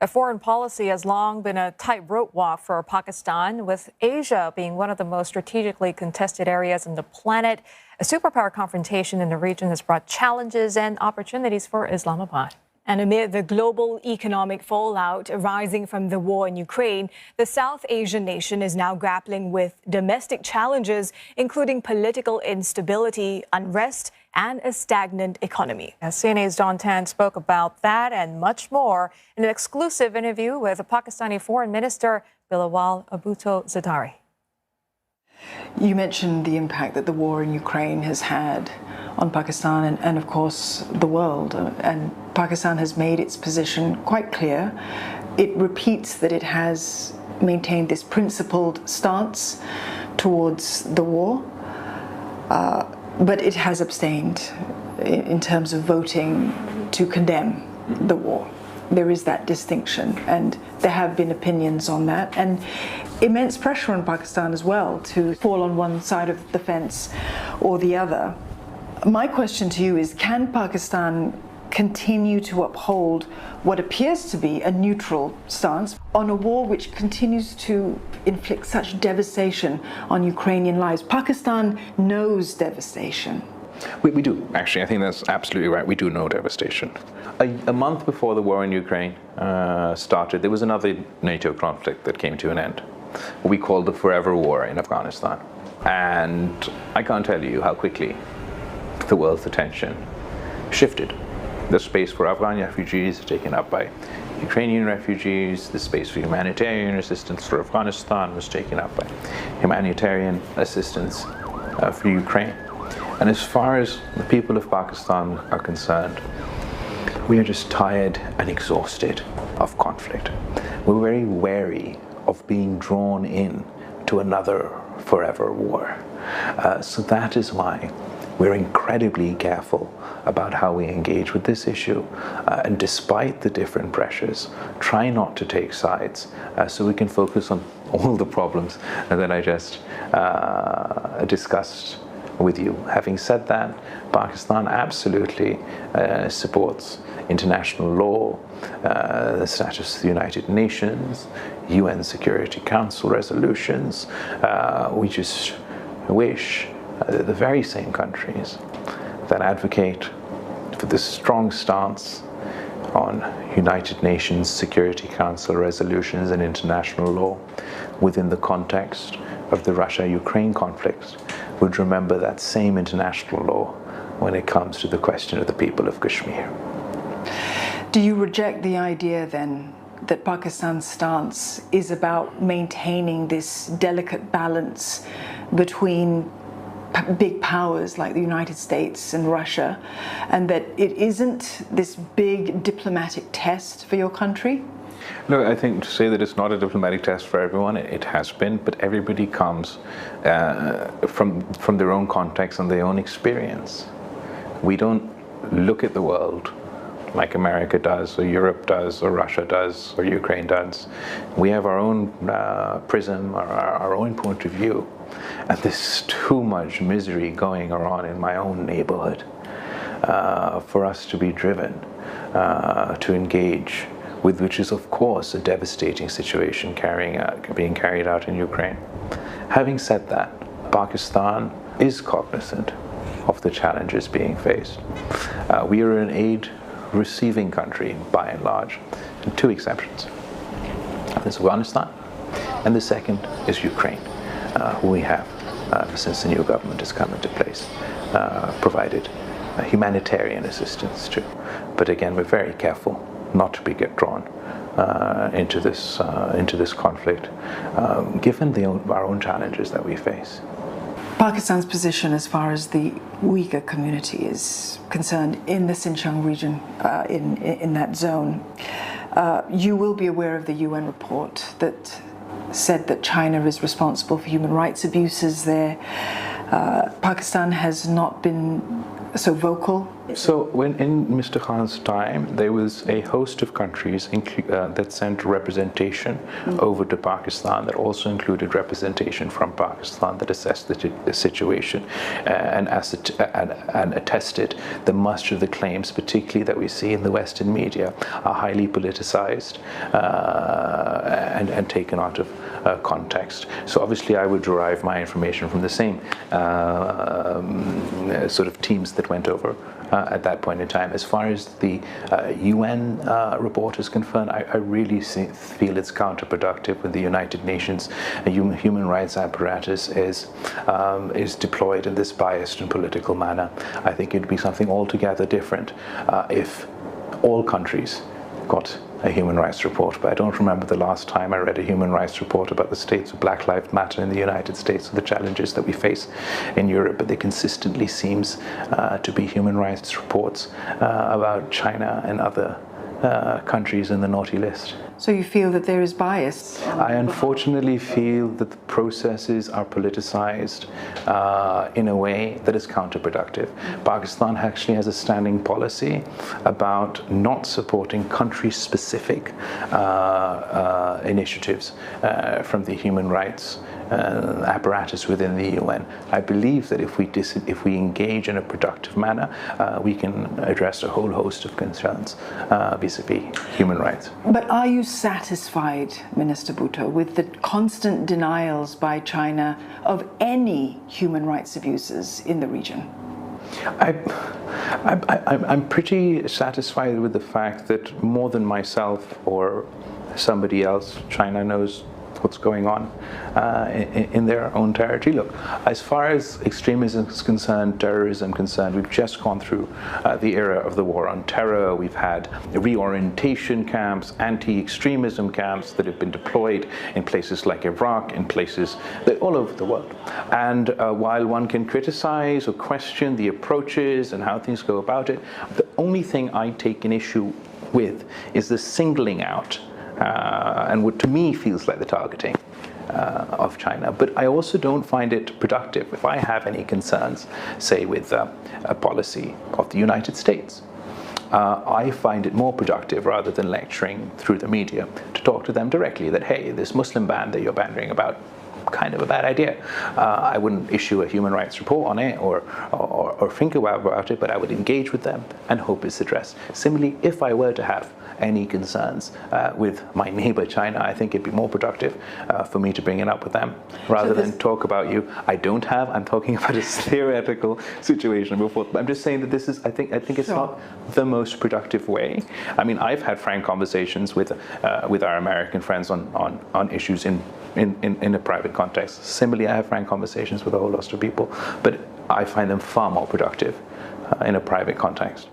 Foreign policy has long been a tightrope walk for Pakistan, with Asia being one of the most strategically contested areas on the planet. A superpower confrontation in the region has brought challenges and opportunities for Islamabad. And amid the global economic fallout arising from the war in Ukraine, the South Asian nation is now grappling with domestic challenges, including political instability, unrest, and a stagnant economy. CNA's Dawn Tan spoke about that and much more in an exclusive interview with Pakistani Foreign Minister Bilawal Bhutto Zardari. You mentioned the impact that the war in Ukraine has had on Pakistan and of course the world, and Pakistan has made its position quite clear. It repeats that it has maintained this principled stance towards the war, but it has abstained in terms of voting to condemn the war. There is that distinction, and there have been opinions on that, and immense pressure on Pakistan as well to fall on one side of the fence or the other. My question to you is, can Pakistan continue to uphold what appears to be a neutral stance on a war which continues to inflict such devastation on Ukrainian lives? Pakistan knows devastation. We do, actually. I think that's absolutely right. We do know devastation. A month before the war in Ukraine started, there was another NATO conflict that came to an end. We called the Forever War in Afghanistan. And I can't tell you how quickly the world's attention shifted. The space for Afghan refugees taken up by Ukrainian refugees, the space for humanitarian assistance for Afghanistan was taken up by humanitarian assistance for Ukraine. And as far as the people of Pakistan are concerned, we are just tired and exhausted of conflict. We're very wary of being drawn in to another forever war. So that is why we're incredibly careful about how we engage with this issue, and despite the different pressures, try not to take sides so we can focus on all the problems that I just discussed with you. Having said that, Pakistan absolutely supports international law, the status of the United Nations, UN Security Council resolutions. We just wish that the very same countries that advocate for this strong stance on United Nations Security Council resolutions and international law within the context of the Russia-Ukraine conflict would remember that same international law when it comes to the question of the people of Kashmir. Do you reject the idea then that Pakistan's stance is about maintaining this delicate balance between big powers like the United States and Russia, and that it isn't this big diplomatic test for your country? No, I think to say that it's not a diplomatic test for everyone, it has been, but everybody comes from their own context and their own experience. We don't look at the world like America does, or Europe does, or Russia does, or Ukraine does. We have our own prism, or our own point of view. And there's too much misery going on in my own neighborhood for us to be driven to engage with, which is of course a devastating situation being carried out in Ukraine. Having said that, Pakistan is cognizant of the challenges being faced. We are an aid-receiving country by and large, and two exceptions. There's Afghanistan, and the second is Ukraine, who we have, since the new government has come into place, provided humanitarian assistance to. But again, we're very careful not to get drawn into this conflict, given our own challenges that we face. Pakistan's position as far as the Uyghur community is concerned in the Xinjiang region, in that zone, you will be aware of the UN report that said that China is responsible for human rights abuses there. Pakistan has not been so vocal? So when in Mr. Khan's time, there was a host of countries that sent representation over to Pakistan that also included representation from Pakistan that assessed the situation and attested that much of the claims, particularly that we see in the Western media, are highly politicized and taken out of context. So obviously I would derive my information from the same sort of teams that went over at that point in time. As far as the UN report is concerned, I really feel it's counterproductive when the United Nations human rights apparatus is deployed in this biased and political manner. I think it would be something altogether different if all countries got a human rights report, but I don't remember the last time I read a human rights report about the states of Black Lives Matter in the United States or the challenges that we face in Europe, but there consistently seems to be human rights reports about China and other countries in the naughty list. So you feel that there is bias? I unfortunately feel that the processes are politicized in a way that is counterproductive. Pakistan actually has a standing policy about not supporting country-specific initiatives from the human rights apparatus within the UN. I believe that if we engage in a productive manner, we can address a whole host of concerns vis-a-vis human rights. But are you satisfied, Minister Bhutto, with the constant denials by China of any human rights abuses in the region? I'm pretty satisfied with the fact that more than myself or somebody else, China knows what's going on in their own territory. Look, as far as extremism is concerned, terrorism concerned, we've just gone through the era of the war on terror. We've had reorientation camps, anti-extremism camps that have been deployed in places like Iraq, in places all over the world. And while one can criticize or question the approaches and how things go about it, the only thing I take an issue with is the singling out and what to me feels like the targeting of China. But I also don't find it productive if I have any concerns, say with a policy of the United States. I find it more productive, rather than lecturing through the media, to talk to them directly that, hey, this Muslim ban that you're pandering about, kind of a bad idea. I wouldn't issue a human rights report on it or think about it, but I would engage with them and hope it's addressed. Similarly, if I were to have any concerns with my neighbor China, I think it'd be more productive for me to bring it up with them rather than talk about you. I'm talking about a theoretical situation before. I'm just saying that this is, I think it's not the most productive way. I mean, I've had frank conversations with our American friends on issues in a private context. Similarly, I have frank conversations with a whole host of people, but I find them far more productive in a private context.